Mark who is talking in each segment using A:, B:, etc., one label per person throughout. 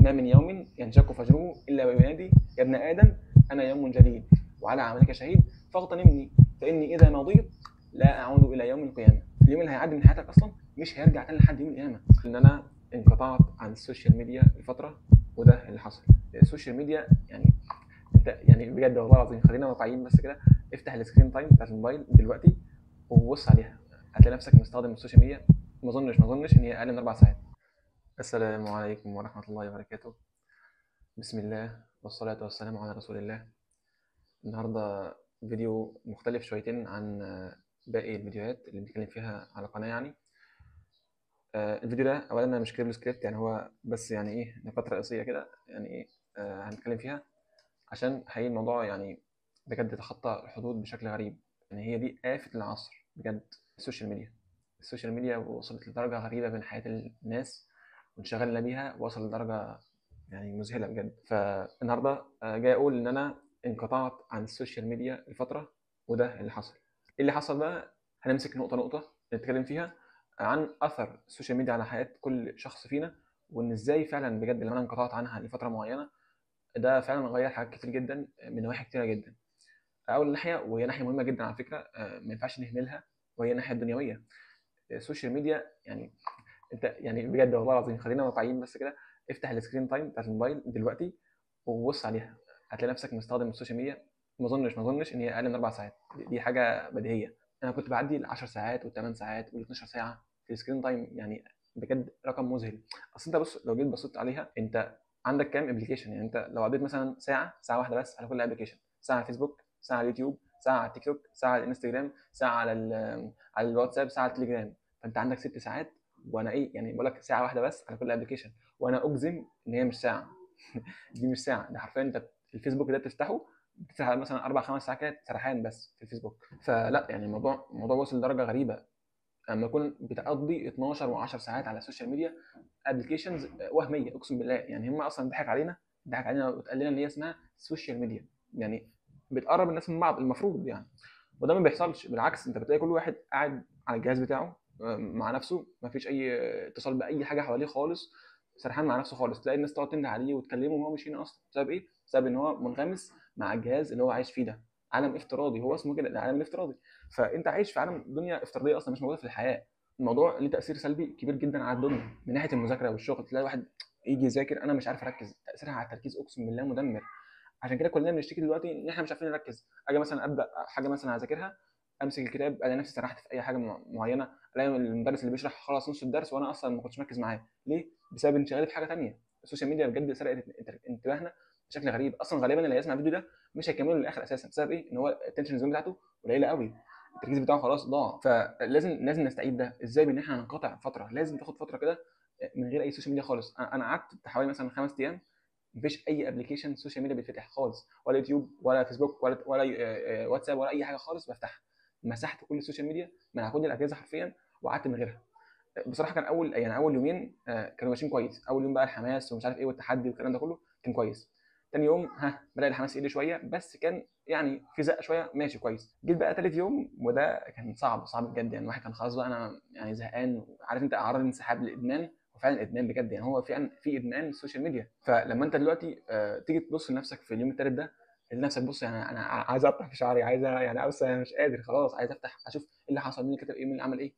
A: ما من يوم ينشق فجره الا وينادي يا ابن ادم انا يوم جديد وعلى عملك شهيد فاغتنمني فاني اذا مضيت لا اعود الى يوم القيامه. اليوم اللي هيعدي من حياتك اصلا مش هيرجع تاني لحد يوم القيامه. ان انا انقطعت عن السوشيال ميديا لفتره، وده اللي حصل. السوشيال ميديا يعني انت يعني بجد والله العظيم، خلينا واقعيين بس كده. افتح السكرين تايم بتاعت الموبايل دلوقتي وبص عليها، هتلاقي نفسك مستخدم السوشيال ميديا ما اظنش ان هي اقل من 4 ساعات. السلام عليكم ورحمه الله وبركاته. بسم الله والصلاه والسلام على رسول الله. النهارده فيديو مختلف شويتين عن باقي الفيديوهات اللي بنتكلم فيها على القناه يعني. الفيديو ده اولا انا مش كاتب له سكريبت، يعني هو بس يعني ايه نقاط رئيسيه كده، يعني ايه هنتكلم فيها عشان حقيقي الموضوع يعني بجد تخطى الحدود بشكل غريب. يعني هي دي آفة العصر بجد. السوشيال ميديا السوشيال ميديا وصلت لدرجة غريبة من حياة الناس، وانشغلنا بيها وصل لدرجة يعني مذهلة بجد. فالنهاردة جاي أقول إن أنا انقطعت عن السوشيال ميديا لفترة، وده اللي حصل. إيه اللي حصل بقى؟ هنمسك نقطة نقطة نتكلم فيها عن أثر السوشيال ميديا على حياة كل شخص فينا، وإن إزاي فعلا بجد لما أنا انقطعت عنها لفترة معينة ده فعلا غير حاجات كتير جدا من نواحي كتيره جدا. اول ناحيه، وهي ناحيه مهمه جدا على فكره، ما ينفعش نهملها، وهي الناحيه الدنيويه. السوشيال ميديا يعني انت يعني بجد والله العظيم، خلينا واقعيين بس كده. افتح السكرين تايم بتاعت الموبايل دلوقتي وبص عليها، هتلاقي نفسك مستخدم السوشيال ميديا ما اظنش ان هي اقل من 4 ساعات. دي حاجه بديهيه. انا كنت بعدي ال 10 ساعات وال8 ساعات وال12 ساعه في السكرين تايم، يعني بجد رقم مذهل. اصل انت بص، لو جيت بصيت عليها انت عندك كام ابلكيشن؟ يعني انت لو قضيت مثلا ساعه واحده بس على كل ابلكيشن، ساعه على الفيسبوك، ساعه على اليوتيوب، ساعه على التيك توك، ساعه على الانستجرام، ساعه على الواتساب، ساعه على التليجرام، فانت عندك 6 ساعات. وانا ايه يعني بقول لك ساعه واحده بس على كل ابلكيشن، وانا اجزم ان هي مش ساعه. دي مش ساعه، ده حرفيا انت الفيسبوك ده بتفتحه بتسرح مثلا 4 5 ساعات كده سرحان بس في الفيسبوك. فلا يعني الموضوع وصل لدرجه غريبه. اما يكون بتقضي 12 و10 ساعات على السوشيال ميديا، ابلكيشنز وهميه اقسم بالله، يعني هم اصلا ضحك علينا واتقال لنا ان هي اسمها سوشيال ميديا، يعني بتقرب الناس من بعض المفروض يعني. وده ما بيحصلش، بالعكس انت بتلاقي كل واحد قاعد على الجهاز بتاعه مع نفسه، ما فيش اي اتصال باي حاجه حواليه خالص، سرحان مع نفسه خالص. تلاقي الناس تقعد تنده عليه وتكلمه وهو مش هنا اصلا. بسبب ايه؟ بسبب ان هو منغمس مع الجهاز اللي هو عايش فيه ده. عالم افتراضي، هو اسمه كده العالم الافتراضي. فانت عايش في عالم دنيا افتراضيه اصلا مش موجوده في الحياه. الموضوع ليه تاثير سلبي كبير جدا على الدنيا من ناحيه المذاكره والشغل. تلاقي واحد يجي يذاكر انا مش عارف اركز، تاثيرها على التركيز اقسم بالله مدمر. عشان كده كلنا بنشتكي دلوقتي ان احنا مش عارفين نركز. اجي مثلا ابدا حاجه مثلا اذاكرها، امسك الكتاب الاقي نفسي سرحت في اي حاجه معينه، الاقي المدرس اللي بيشرح خلاص نص الدرس وانا اصلا ما كنتش مركز معاه. ليه؟ بسبب انشغالي في حاجه تانيه. السوشيال ميديا بجد سرقت انتباهنا بشكل غريب. اصلا غالبا اللي هيسمع الفيديو ده مش هيكمله للاخر اساسا. بسبب ايه؟ ان هو التنشن زون بتاعته قليله قوي، التركيز بتاعه خلاص ضاع. فلازم نستعيد ده ازاي؟ بان احنا ننقطع فتره، لازم تاخد فتره كده من غير اي سوشيال ميديا خالص. انا قعدت حوالي مثلا 5 ايام مفيش اي ابلكيشن سوشيال ميديا بيتفتح خالص، ولا يوتيوب ولا فيسبوك ولا واتساب ولا اي حاجه خالص بفتحها. مسحت كل السوشيال ميديا من على كل الاجهزه حرفيا، وقعدت من غيرها. بصراحه كان اول يومين كانوا ماشيين كويس. اول يوم بقى الحماس ومش عارف ايه والتحدي والكلام ده كله كان كويس. تاني يوم بدا الحماس يقل شويه، بس كان يعني في زقه شويه ماشي كويس. جيت بقى تالت يوم وده كان صعب بجد. يعني الواحد كان خلاص بقى انا يعني زهقان، عارف انت اعراض انسحاب الادمان. وفعلا ادمان بجد، يعني هو فعلا في ادمان السوشيال ميديا. فلما انت دلوقتي تيجي تبص لنفسك في اليوم التالت ده، تلاقي نفسك بص يعني انا عايز اقطع في شعري، عايز يعني ابص انا مش قادر خلاص، عايز افتح اشوف ايه اللي حصل، مين اللي كتب ايه، مين اللي عمل ايه.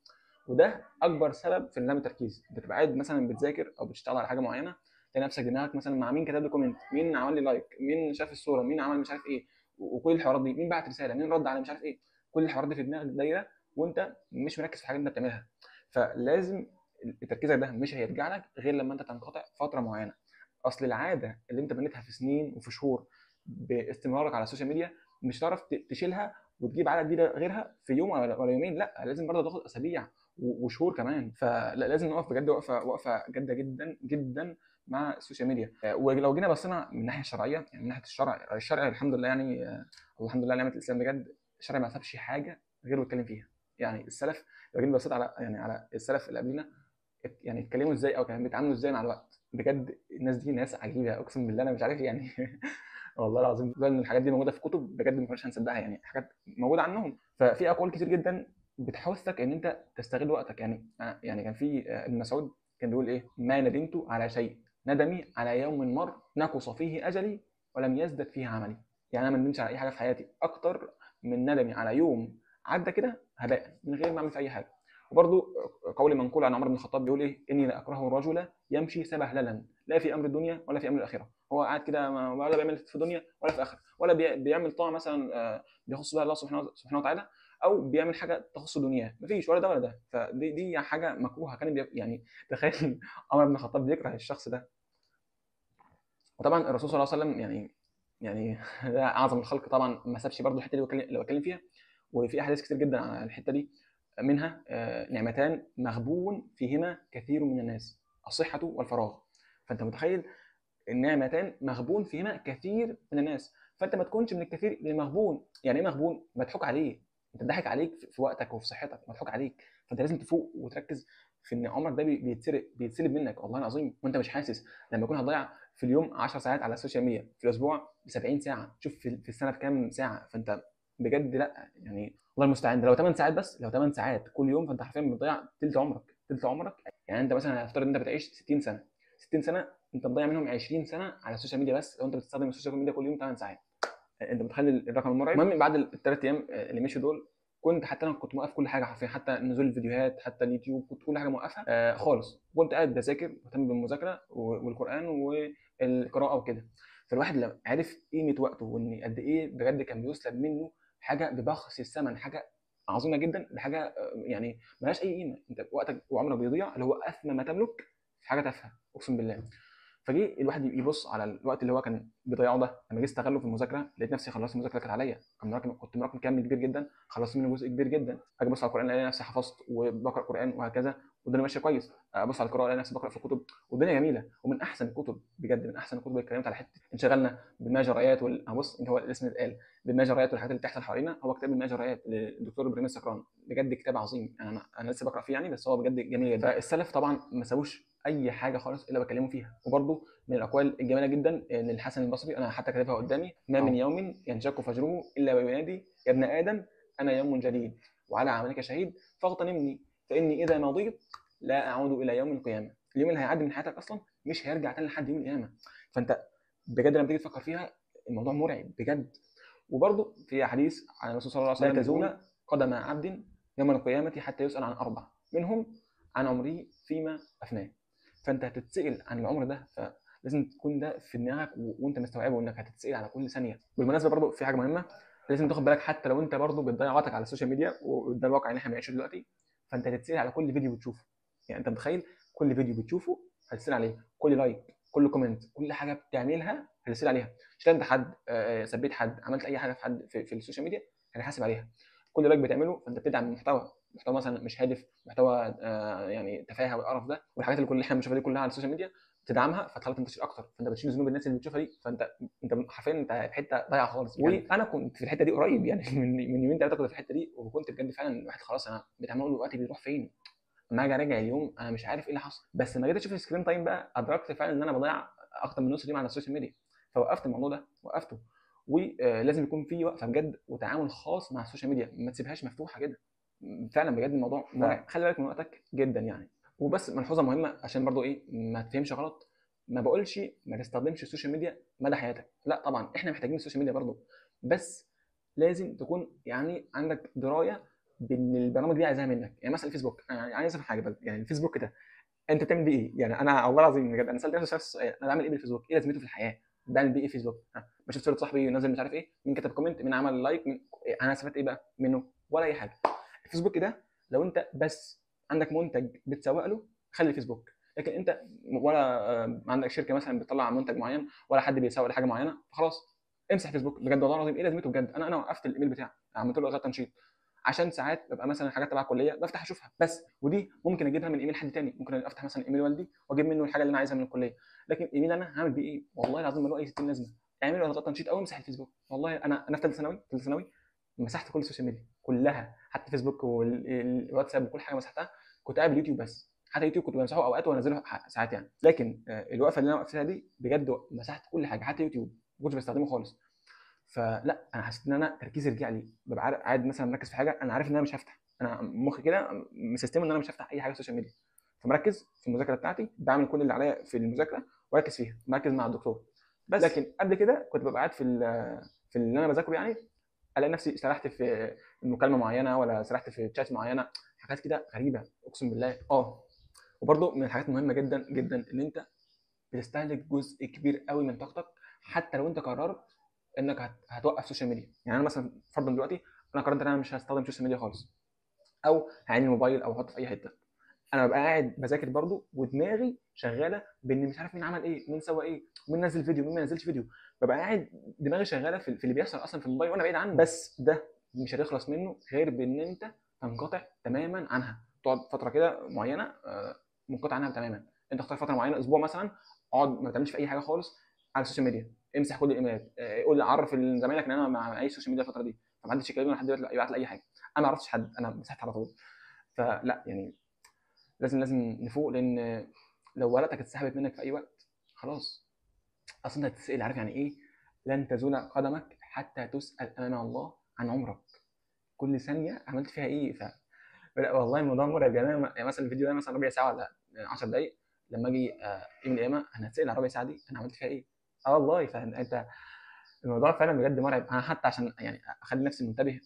A: وده اكبر سبب في انعدام التركيز. انت تبقى قاعد مثلا بتذاكر او بتشتغل على حاجه معينه، تلاقي نفسك دماغك مثلا مع مين كتب لي كومنت، مين عمل لي لايك، مين شاف الصوره، مين عمل مش عارف ايه، وكل الحوارات دي، مين بعت رساله، مين رد على مش عارف ايه. كل الحوارات دي في دماغك دايره وانت مش مركز في الحاجه اللي انت بتعملها. فلازم تركيزك ده مش هيرجع لك غير لما انت تنقطع فتره معينه. اصل العاده اللي انت بنيتها في سنين وفي شهور باستمرارك على السوشيال ميديا مش هتعرف تشيلها وتجيب عدد جديد غيرها في يوم ولا يومين. لا، لازم برضه تاخد اسابيع وشهور كمان. فلازم نقف بجد وقفه جاده جدا جدا مع السوشيال ميديا. ولو جينا بصينا من الناحيه الشرعيه، يعني من ناحيه الشرع الحمد لله يعني الحمد لله نعمه الاسلام بجد. الشرع ما سابش حاجه غير واتكلم فيها. يعني السلف، لو جينا بصيت على السلف اللي قبلنا، يعني اتكلموا ازاي او كانوا بيتعاملوا ازاي مع الوقت. بجد الناس دي ناس عجيبه اقسم بالله، انا مش عارف يعني. والله العظيم لولا ان الحاجات دي موجوده في كتب بجد ما كناش هنصدقها، يعني حاجات موجوده عنهم. ففي اقوال كتير جدا بتحثك ان انت تستغل وقتك. يعني يعني كان في ابن مسعود كان بيقول ايه: ما ندمت على شيء ندمي على يوم مر نقص فيه اجلي ولم يزدد فيه عملي. يعني انا ما ندمتش على اي حاجه في حياتي اكتر من ندمي على يوم عدى كده هباء من غير ما اعمل في اي حاجه. وبرضه قول منقول عن عمر بن الخطاب بيقول ايه: اني لا اكره الرجل يمشي سبهللا لا في امر الدنيا ولا في امر الاخره. هو قاعد كده ولا بيعمل في الدنيا ولا في الاخره، ولا بيعمل طاعه مثلا بيخص بها الله سبحانه وتعالى، او بيعمل حاجه تخص دنياه. مفيش ولا ده ولا ده. فدي حاجه مكروهه. كان يعني تخيل عمر بن الخطاب بيكره الشخص ده. وطبعا الرسول صلى الله عليه وسلم يعني ده اعظم الخلق طبعا، ما سابش برضه الحته دي اللي بتكلم فيها. وفي احاديث كتير جدا عن الحته دي، منها نعمتان مغبون فيهما كثير من الناس: الصحه والفراغ. فانت متخيل النعمتان مغبون فيهما كثير من الناس. فانت ما تكونش من الكثير اللي مغبون. يعني ايه مغبون؟ مضحوك عليه. انت ضحك عليك في وقتك وفي صحتك، مضحوك عليك. فانت لازم تفوق وتركز في ان عمرك ده بيتسرب منك والله العظيم وانت مش حاسس. لما يكون هتضيع في اليوم 10 ساعات على السوشيال ميديا، في الاسبوع ب 70 ساعه، شوف في السنه بكام ساعه. فانت بجد لا يعني الله المستعان. ده لو 8 ساعات بس، لو 8 ساعات كل يوم، فانت حرفيا بتضيع ثلث عمرك. ثلث عمرك. يعني انت مثلا هنفترض ان انت بتعيش 60 سنه، 60 سنه انت مضيع منهم 20 سنه على السوشيال ميديا بس، لو انت بتستخدم السوشيال ميديا كل يوم 8 ساعات. انت متخيل الرقم المرعب؟ المهم بعد الثلاث ايام اللي مشوا دول، كنت حتى انا كنت موقف كل حاجه حرفيا، حتى نزول الفيديوهات، حتى اليوتيوب كنت كل حاجه موقفها خالص. كنت قاعد بذاكر مهتم بالمذاكره والقران والقراءه وكده. فالواحد لما عرف قيمه وقته وان قد ايه بجد كان بيسلب منه حاجه ببخس الثمن، حاجه عظيمه جدا لحاجه يعني ملهاش اي قيمه. انت وقتك وعمرك بيضيع اللي هو اثمن ما تملك في حاجه تافهه اقسم بالله. فجي الواحد يبص على الوقت اللي هو كان بيضيعه ده، لما جيت استغله في المذاكره لقيت نفسي خلصت المذاكره كانت عليا. كنت مراكم كم كبير جدا، خلصت منه جزء كبير جدا. اجي ابص على القران الاقي نفسي حفظت وبقرا قران وهكذا، والدنيا ماشيه كويس. ابص على القراءه الاقي نفسي بقرا في كتب والدنيا جميله. ومن احسن الكتب بجد، من احسن الكتب اللي اتكلمت على حته انشغلنا بالمجريات بص انت هو الاسم اتقال بالمجريات والحاجات اللي بتحصل حوالينا، هو كتاب المجريات للدكتور ابراهيم السكران. بجد كتاب عظيم. انا لسه بقرا فيه يعني، بس هو بجد جميل جدا. فالسلف طبعا ما سابوش اي حاجه خالص الا بكلموا فيها. وبرده من الاقوال الجميله جدا للحسن البصري، انا حتى كاتبها قدامي: ما من يوم ينشق فجره الا وينادي يا ابن ادم انا يوم جديد وعلى عملك شهيد فاغتنمني فاني اذا مضيت لا اعود الى يوم القيامه. اليوم اللي هيعدي من حياتك اصلا مش هيرجع تاني لحد يوم القيامه. فانت بجد لما تيجي تفكر فيها الموضوع مرعب بجد. وبرده في حديث عن الرسول صلى الله عليه وسلم: لا تزول قدم عبد يوم القيامه حتى يسال عن اربع، منهم عن عمره فيما افناه. فانت هتتسال عن العمر ده، فلازم تكون ده في دماغك وانت مستوعبه انك هتتسال على كل ثانيه. بالمناسبه برضو في حاجه مهمه لازم تاخد بالك، حتى لو انت برضو بتضيع وقتك على السوشيال ميديا وده الواقع اللي احنا بنعيشه دلوقتي، فانت هتتسال على كل فيديو بتشوفه. يعني انت متخيل كل فيديو بتشوفه هتتسال عليه، كل لايك، كل كومنت، كل حاجه بتعملها هتتسال عليها. شتمت حد، سبيت حد، عملت اي حاجه في حد في السوشيال ميديا هتحاسب عليها. كل لايك بتعمله فانت بتدعم محتوى مثلا مش هادف، محتوى يعني تفاهه والقرف ده والحاجات اللي احنا بنشوفها دي كلها على السوشيال ميديا، تدعمها فتخليها تنتشر اكتر. فانت بتشيل ذنوب الناس اللي بتشوفها دي. فانت حرفيا انت في حته ضايعه خالص يعني. وانا كنت في الحته دي قريب يعني من يومين ثلاثه كنت في الحته دي، وكنت بجد فعلا الواحد خلاص انا بتعمل له وقتي بيروح فين. لما اجي اراجع اليوم انا مش عارف ايه اللي حصل. بس لما جيت اشوف السكرين تايم بقى ادركت فعلا ان انا بضيع اكتر من نص اليوم على السوشيال ميديا. فوقفت الموضوع ده، وقفته. ولازم يكون في وقفه بجد وتعامل خاص مع السوشيال ميديا، ما تسيبهاش مفتوحه كده. فعلا بجد الموضوع خلي بالك من وقتك جدا يعني. وبس ملحوظه مهمه عشان برضو ايه ما تفهمش غلط، ما بقولش ما تستخدمش السوشيال ميديا مدى حياتك، لا طبعا احنا محتاجين السوشيال ميديا برضو، بس لازم تكون يعني عندك درايه بان البرامج دي عايزاها منك. يعني مثلا الفيسبوك، يعني عايز افهم حاجه بس، يعني الفيسبوك ده انت بتعمل بيه ايه؟ يعني انا والله العظيم بجد انا سالت نفسي نفس السؤال: انا بعمل ايه بالفيسبوك؟ ايه لازمته في الحياه؟ بعمل بيه ايه فيسبوك؟ بشوف صوره صاحبي نزل مش عارف ايه، مين كتب كومنت، مين عمل لايك، مين... انا استفدت ايه بقى منه؟ ولا اي حاجه. الفيسبوك ده لو انت بس عندك منتج بتسوق له خلي الفيسبوك. لكن انت ولا عندك شركه مثلا بتطلع منتج معين، ولا حد بيسوق لحاجه معينه، فخلاص امسح فيسبوك بجد والله العظيم. ايه لازمته بجد؟ انا وقفت الايميل بتاعي، عملت له الغاء تنشيط، عشان ساعات ببقى مثلا حاجات تبع الكليه بفتح اشوفها بس، ودي ممكن اجيبها من ايميل حد تاني. ممكن افتح مثلا ايميل والدي واجيب منه الحاجه اللي انا عايزها من الكليه. لكن ايميل انا هعمل بيه ايه؟ والله العظيم ما له اي 60 لازمه. اعمل له الغاء تنشيط او امسح الفيسبوك. والله انا في ثالثه ثانوي مسحت كل السوشيال ميديا كلها، حتى فيسبوك والواتساب وكل حاجه مسحتها. كنت قاعد اليوتيوب بس، حتى اليوتيوب كنت بمسحه اوقات وانزله ساعات يعني. لكن الوقفه اللي انا وقفتها دي بجد مسحت كل حاجه، حتى يوتيوب ما كنتش بستخدمه خالص. فلا انا حسيت ان انا تركيزي رجع لي، ببقى قاعد مثلا مركز في حاجه انا عارف ان انا مش هفتح، انا مخي كده مسيستم ان انا مش هفتح اي حاجه سوشيال ميديا. فمركز في المذاكره بتاعتي، بعمل كل اللي عليا في المذاكره، واركز فيها، مركز مع الدكتور بس. لكن قبل كده كنت ببقى قاعد في اللي انا بذاكره يعني، الاقي نفسي سرحت في مكالمه معينه، ولا سرحت في تشات معينه، حاجات كده غريبه اقسم بالله. وبرده من الحاجات المهمه جدا جدا ان انت بتستهلك جزء كبير قوي من طاقتك، حتى لو انت قررت انك هتوقف سوشيال ميديا. يعني انا مثلا فرضا دلوقتي انا قررت ان انا مش هستخدم سوشيال ميديا خالص، او هعين الموبايل او احطه في اي حته، انا ببقى قاعد بذاكر برضو ودماغي شغاله بان مش عارف مين عمل ايه، مين سوى ايه، مين نزل فيديو، مين ما نزلش فيديو. ببقى قاعد دماغي شغاله في اللي بيحصل اصلا في الموبايل وانا بعيد عنه. بس ده مش هتخلص منه غير بان انت تنقطع تماما عنها، تقعد فتره كده معينه منقطع عنها تماما. انت اختار فتره معينه، اسبوع مثلا، اقعد ما تعملش في اي حاجه خالص على السوشيال ميديا، امسح كل الايميلات، قول عرف زمايلك ان انا مع اي سوشيال ميديا الفتره دي، فما حدش يكلمني لحد دلوقتي يبعت لي اي حاجه، انا ما عرفتش حد، انا مسحت على طول. فلا يعني لازم نفوق، لان لو ورقتك اتسحبت منك في اي وقت خلاص، اصلا انت هتتسال، عارف يعني ايه لن تزول قدمك حتى تسال امام الله عن عمرك، كل ثانيه عملت فيها ايه. لا والله الموضوع مرعب يا جماعه. يعني مثلا الفيديو ده مثلا ربع ساعه ولا 10 دقائق، لما اجي يوم القيامه انا هتسال على ربع ساعه دي انا عملت فيها ايه. والله فانت الموضوع فعلا بجد مرعب. انا حتى عشان يعني اخلي نفسي منتبه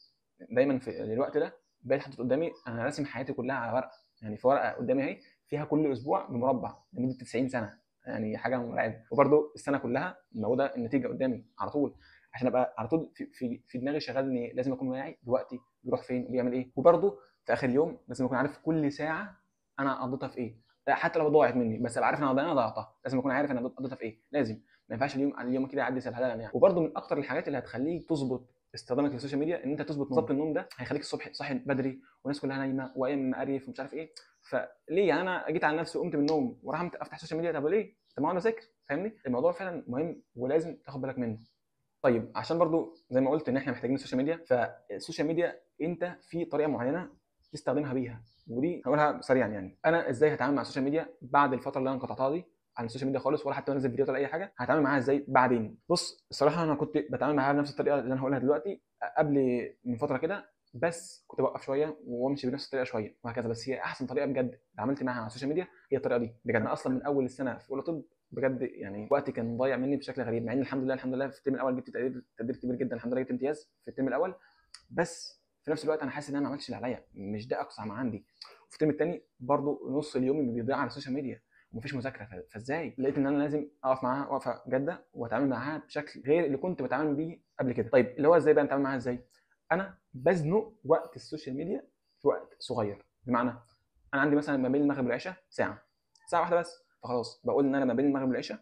A: دايما في الوقت ده، بقيت حاطط قدامي انا راسم حياتي كلها على ورقه، يعني في ورقه قدامي اهي فيها كل اسبوع بمربع لمده 90 سنه، يعني حاجه مرعبه. وبرده السنه كلها موجوده النتيجه قدامي على طول، عشان ابقى على طول في دماغي شغال اني لازم اكون واعي بوقتي بيروح فين وبيعمل ايه. وبرده في اخر اليوم لازم اكون عارف كل ساعه انا قضيتها في ايه، حتى لو ضاعت مني بس ابقى عارف ان انا ضيعتها، لازم اكون عارف انا قضيتها في ايه. لازم ما ينفعش اليوم كده يعدي سلهلله يعني. وبرده من اكتر الحاجات اللي هتخليك تظبط استخدامك للسوشيال ميديا ان انت تظبط نظام النوم. ده هيخليك الصبح صاحي بدري والناس كلها نايمه وايام مقريف ومش عارف ايه. فليه يعني انا جيت على نفسي وقمت من النوم وراح افتح السوشيال ميديا؟ طب ليه؟ طب ما انا ذاكر. فاهمني؟ الموضوع فعلا مهم ولازم تاخد بالك منه. طيب عشان برضو زي ما قلت ان احنا محتاجين السوشيال ميديا، فالسوشيال ميديا انت في طريقه معينه تستخدمها بيها، ودي هقولها سريعا. يعني انا ازاي هتعامل مع السوشيال ميديا بعد الفتره اللي انا انقطعتها دي عن السوشيال ميديا خالص، ولا حتى انزل فيديوهات ولا اي حاجه، هتعامل معاها ازاي بعدين؟ بص الصراحه انا كنت بتعامل معاها بنفس الطريقه اللي انا هقولها دلوقتي قبل من فتره كده، بس كنت بوقف شويه وامشي بنفس الطريقه شويه وهكذا. بس هي احسن طريقه بجد اتعاملت معاها على السوشيال ميديا هي الطريقه دي بجد. انا اصلا من اول السنه في اولى طب بجد يعني وقتي كان ضايع مني بشكل غريب، مع ان الحمد لله في الترم الاول جبت تقدير كبير جدا، الحمد لله جبت امتياز في الترم الاول. بس في نفس الوقت انا حاسس ان انا ما عملتش اللي عليا، مش ده اقصى ما عندي. وفي الترم الثاني برضو نص اليوم اللي بيضيع على السوشيال ميديا ومفيش مذاكره، فازاي لقيت ان انا لازم اقف معاها وقفه جاده واتعامل معاها بشكل غير اللي كنت بتعامل بيه قبل كده. طيب اللي هو ازاي بقى نتعامل معاها ازاي؟ انا بزنق وقت السوشيال ميديا في وقت صغير. بمعنى انا عندي مثلا ما بين المغرب والعشاء ساعه واحده بس، فخلاص بقول ان انا ما بين المغرب والعشاء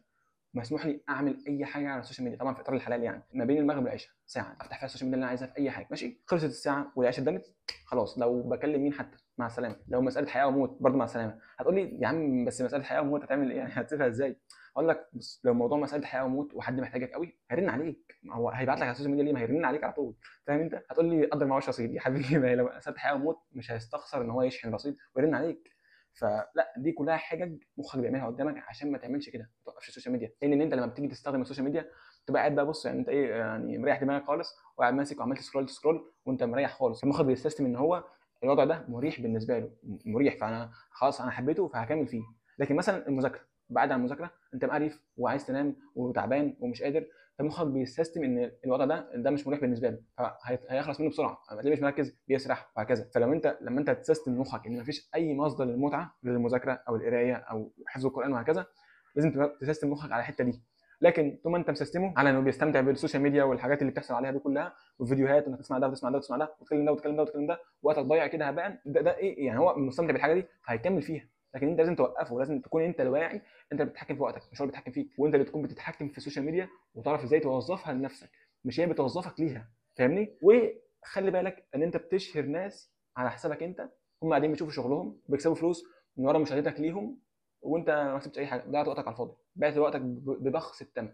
A: مسموح لي اعمل اي حاجه على السوشيال ميديا، طبعا في اطار الحلال. يعني ما بين المغرب والعشاء ساعه افتح فيها السوشيال ميديا اللي انا عايزها في اي حاجه، ماشي. خلصت الساعه والعشاء اتدنت، خلاص لو بكلم مين حتى مع السلامه، لو مساله حياه وموت برضه مع السلامه. هتقول لي يا عم بس مساله حياه وموت هتعمل ايه يعني، هتسيبها ازاي؟ اقول لك بص، لو موضوع مساله حياه وموت وحد محتاجك قوي هيرن عليك، هو هيبعت لك على السوشيال ميديا ليه؟ ما هيرن عليك على طول. فاهم انت؟ هتقول لي قدر معوش رصيد يا حبيبي، ما هي لو مساله حياه وموت مش هيستخسر ان هو يشحن رصيد ويرن عليك. فلا دي كلها حجج مخك بيعملها قدامك عشان ما تعملش كده، ما توقفش السوشيال ميديا. لان انت لما بتيجي تستخدم السوشيال ميديا تبقى قاعد بقى بص، يعني انت ايه يعني مريح دماغك خالص وقاعد ماسك وعمال تسكرول وانت مريح خالص. المخ بيستسلم ان هو الوضع ده مريح بالنسبه له، مريح، فانا خلاص انا حبيته فهكمل فيه. لكن مثلا المذاكره، بعد عن المذاكره انت مقرف وعايز تنام وتعبان ومش قادر، فمخك بيستسلم ان الوضع ده مش مريح بالنسبه له، فهيخلص منه بسرعه، هتلاقيه مش مركز بيسرح وهكذا. لما انت تسيستم مخك ان مفيش اي مصدر للمتعه غير المذاكره او القرايه او حفظ القران وهكذا، لازم تسيستم مخك على الحته دي. لكن طول ما انت مسيستمه على انه بيستمتع بالسوشيال ميديا والحاجات اللي بتحصل عليها دي كلها والفيديوهات، وانك تسمع ده وتسمع ده وتسمع ده وتكلم ده وتكلم ده وتكلم ده، وقتك ضايع كده هباء، ده ايه يعني؟ هو مستمتع بالحاجه دي فهيكمل فيها. لكن انت لازم توقفه، لازم تكون انت الواعي، انت اللي بتتحكم في وقتك مش هو اللي بيتحكم فيك، وانت اللي تكون بتتحكم في السوشيال ميديا وتعرف ازاي توظفها لنفسك مش هي بتوظفك ليها. فاهمني؟ وخلي بالك ان انت بتشهر ناس على حسابك انت، هم قاعدين بيشوفوا شغلهم بيكسبوا فلوس من ورا مشاهدتك ليهم، وانت ما كسبتش اي حاجه، ضيعت وقتك على الفاضي، بعت وقتك ببخس الثمن،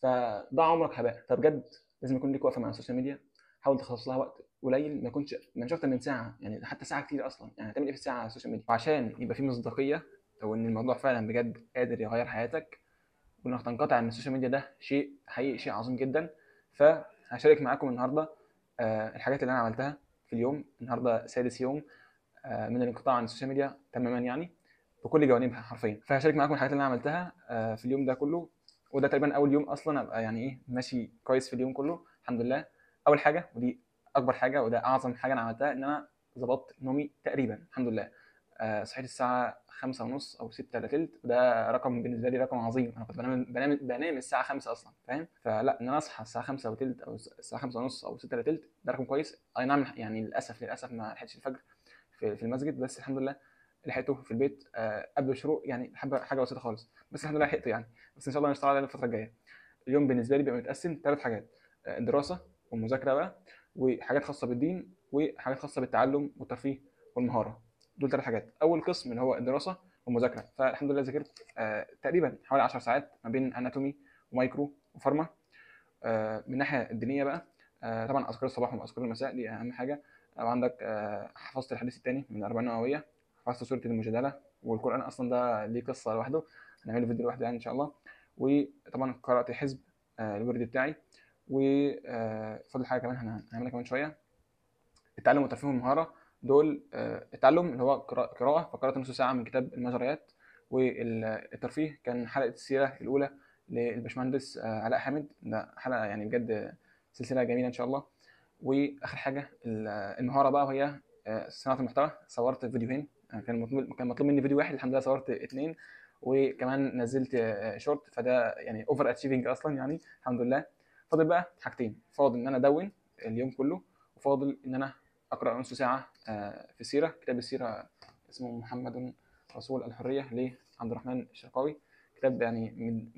A: فضاع عمرك هباء. فبجد لازم يكون ليك وقفه مع السوشيال ميديا، حاول تخصص لها وقت قليل، ما يكونش اكتر من ساعه، يعني حتى ساعه كتير اصلا، يعني هتعمل ايه في الساعه على السوشيال ميديا؟ وعشان يبقى في مصداقيه او ان الموضوع فعلا بجد قادر يغير حياتك وانك تنقطع عن السوشيال ميديا، ده شيء حقيقي، شيء عظيم جدا. فهشارك معاكم النهارده الحاجات اللي انا عملتها في اليوم. النهارده سادس يوم من الانقطاع عن السوشيال ميديا تماما يعني. بكل جوانبها حرفيا. فهشارك معاكم الحاجات اللي انا عملتها في اليوم ده كله، وده تقريبا اول يوم اصلا ابقى يعني ايه ماشي كويس في اليوم كله الحمد لله. اول حاجه ودي اكبر حاجه وده اعظم حاجه انا عملتها، ان انا ظبطت نومي تقريبا الحمد لله. صحيت الساعه 5 ونص او 6 الا تلت، وده رقم بالنسبه لي رقم عظيم. انا كنت بنام الساعه 5 اصلا فاهم. فلا ان انا اصحى الساعه 5 وتلت او الساعه 5 ونص او 6 الا تلت ده رقم كويس. اي نعم يعني للاسف ما لحقتش الفجر في المسجد، بس الحمد لله لحقته في البيت قبل الشروق يعني حاجه بسيطه خالص، بس الحمد لله لحقته يعني. بس ان شاء الله نشتغل عليه الفتره الجايه. اليوم بالنسبه لي بيبقى متقسم 3 حاجات: الدراسه والمذاكره بقى، وحاجات خاصه بالدين، وحاجات خاصه بالتعلم والترفيه والمهاره. دول 3 حاجات. اول قسم اللي هو الدراسه والمذاكره، فالحمد لله ذاكرت تقريبا حوالي 10 ساعات ما بين اناتومي ومايكرو وفارما. من الناحيه الدينيه بقى طبعا اذكار الصباح واذكار المساء دي اهم حاجه. وعندك حفظت الحديث الثاني من الاربعين النوويه، حفظت سوره المجادله، والقران اصلا ده ليه قصه لوحده، هنعمل فيديو لوحده يعني ان شاء الله. وطبعا قرات حزب الورد بتاعي. وفضل حاجه كمان هنعملها كمان شويه: التعلم والترفيه والمهاره. دول التعلم اللي هو قراءه، فقرات نص ساعه من كتاب المجريات. والترفيه كان حلقه السيره الاولى للبشمهندس علاء حامد، ده حلقه يعني بجد سلسله جميله ان شاء الله. واخر حاجه المهاره بقى، وهي صناعه المحتوى. صورت فيديوهين، كان مطلوب مني فيديو واحد، الحمد لله صورت 2. وكمان نزلت شورت، فده يعني اوفر اتشيفنج اصلا يعني الحمد لله. فاضل بقى حاجتين: فاضل ان انا ادون اليوم كله، وفاضل ان انا اقرا نص ساعه في السيره، كتاب السيره اسمه محمد رسول الحريه لعبد الرحمن الشرقاوي. كتاب يعني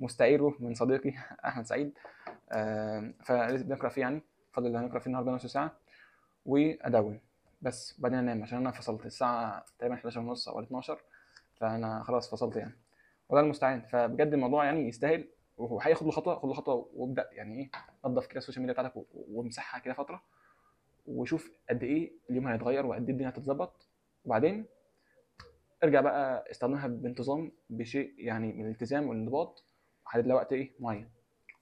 A: مستعيره من صديقي احمد سعيد. فلازم بنقرا فيه يعني. فاضل اللي هنقرا فيه النهارده نص ساعه وادون بس، وبعدين انام عشان انا فصلت الساعه تقريبا 11 ونص او 12، فانا خلاص فصلت يعني. والله المستعان. فبجد الموضوع يعني يستاهل، وهياخد له خطوه، خد له خطوه وابدا يعني ايه نظف كده السوشيال ميديا بتاعتك وامسحها كده فتره، وشوف قد ايه اليوم هيتغير وقد ايه الدنيا هتتظبط. وبعدين ارجع بقى استخدمها بانتظام، بشيء يعني من الالتزام والانضباط، وحدد لها وقت ايه معين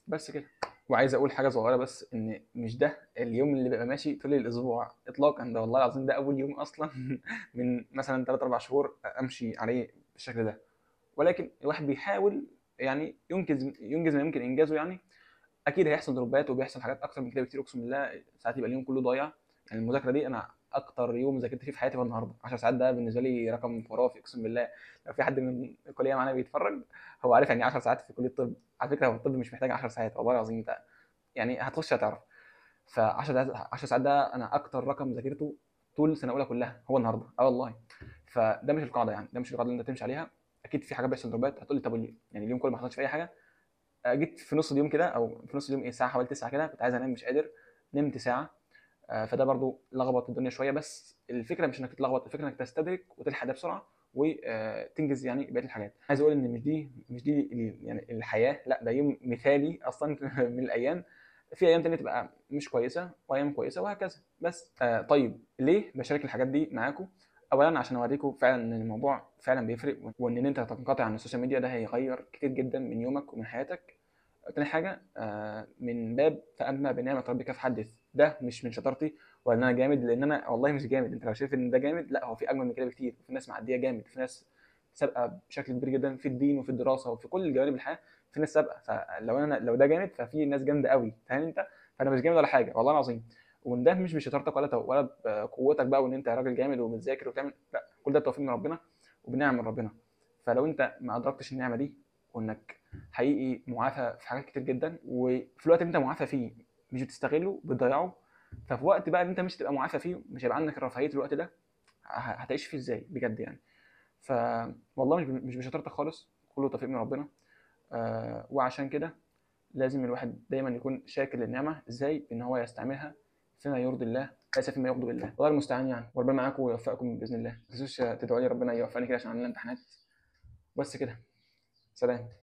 A: بس كده. وعايز اقول حاجه صغيره بس، ان مش ده اليوم اللي بيبقى ماشي طول الاسبوع اطلاقا، ده والله العظيم ده اول يوم اصلا من مثلا 3 4 شهور امشي عليه بالشكل ده. ولكن الواحد بيحاول يعني ينجز ما يمكن انجازه يعني. اكيد هيحصل دروبات وبيحصل حاجات اكتر من كده بكتير، اقسم بالله ساعات يبقى اليوم كله ضايع. يعني المذاكره دي انا اكتر يوم ذاكرت فيه في حياتي هو النهارده 10 ساعات، ده بالنسبه لي رقم خرافي اقسم بالله. لو في حد من الكليه معانا بيتفرج هو عارف يعني 10 ساعات في كليه الطب. على فكره هو الطب مش محتاج 10 ساعات والله العظيم، انت يعني هتخش هتعرف. ف 10 ساعات 10 ساعات ده انا اكتر رقم ذاكرته طول سنه اولى كلها هو النهارده والله. فده مش القاعده يعني، ده مش القاعده اللي انت تمشي عليها. اكيد في حاجات بيحصل دروبات، هتقول لي طب يعني اليوم كله ما حصلش في اي حاجه. جيت في نص اليوم كده، او في نص اليوم ايه الساعه حوالي 9 كده كنت عايز انام مش قادر، نمت ساعه. فده برضو لخبط الدنيا شويه. بس الفكره مش انك تتلخبط، الفكره انك تستدرك وتلحق ده بسرعه وتنجز يعني بقيه الحاجات. عايز اقول ان مش دي يعني الحياه، لا ده يوم مثالي اصلا من الايام. في ايام تانية تبقى مش كويسه وايام كويسه وهكذا. بس طيب ليه بشارك الحاجات دي معاكم؟ اولا عشان اوريكم فعلا ان الموضوع فعلا بيفرق، وان انت تنقطع عن السوشيال ميديا ده هيغير كتير جدا من يومك ومن حياتك. تاني حاجة من باب فأما بنعمة ربك فحدث. ده مش من شطارتي ولا إن أنا جامد، لأن أنا والله مش جامد. أنت لو شايف إن ده جامد، لا هو في أجمل من كده بكتير. في ناس معدية جامد، في ناس سابقة بشكل كبير جدا في الدين وفي الدراسة وفي كل جوانب الحياة. في ناس سابقة، لو ده جامد ففي ناس جامدة قوي فاهم أنت. فأنا مش جامد ولا حاجة والله العظيم. وإن ده مش بشطارتك ولا بقوتك بقى، وإن أنت راجل جامد وبتذاكر وبتعمل، لا كل ده توفيق من ربنا وبنعم من ربنا. فلو أنت ما أدركتش النعمة دي، وإنك حقيقي معافى في حاجات كتير جدا، وفي الوقت اللي انت معافى فيه مش بتستغله بتضيعه، ففي وقت بقى اللي انت مش تبقى معافى فيه مش هيبقى عندك الرفاهيه الوقت ده، هتعيش فيه ازاي بجد يعني. ف والله مش بشطارتك خالص، كله توفيق من ربنا. وعشان كده لازم الواحد دايما يكون شاكر للنعمه ازاي ان هو يستعملها فيما يرضي الله ليس فيما يغضب الله. الله المستعان يعني، وربنا معاكم ويوفقكم باذن الله. ما تنسوش تدعوا لي ربنا يوفقني كده عشان عندنا امتحانات. بس كده، سلام.